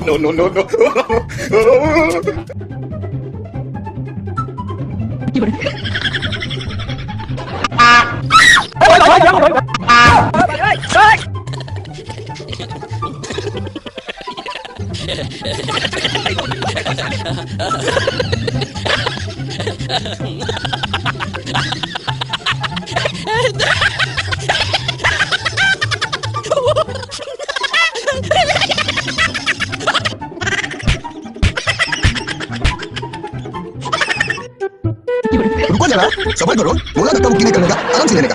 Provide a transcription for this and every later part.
No, no, no, no. रुको जरा, सबर करो। बोला धक्का मुक्की नहीं करने का, आराम से लेने का।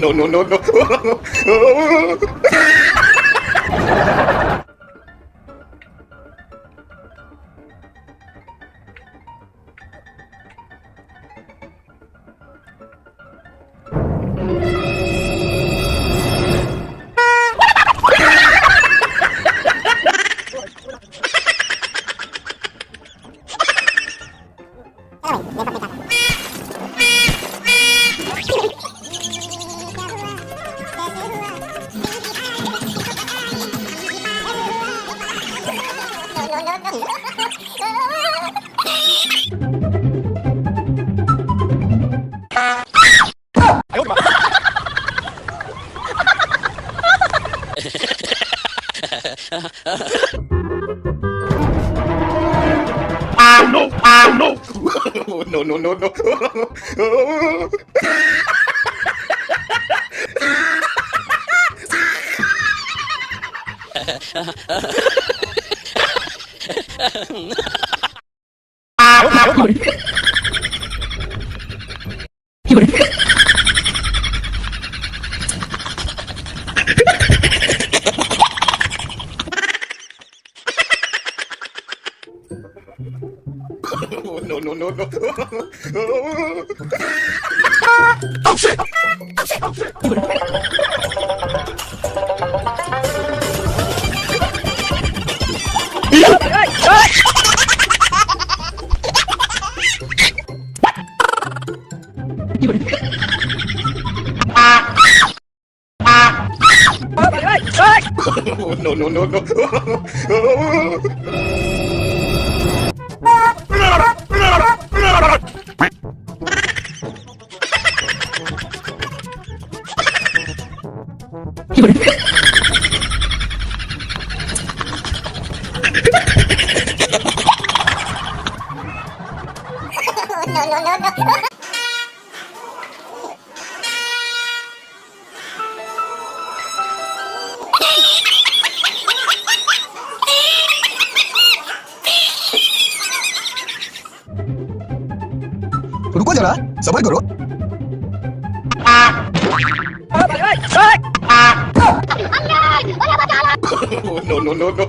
No, no, no, no. No, no. No, no, no, no. No, no, no, no. Oh shit! Oh shit! Oh shit! No, no, no, no. रुको जरा, सबर करो। No, no, no, no.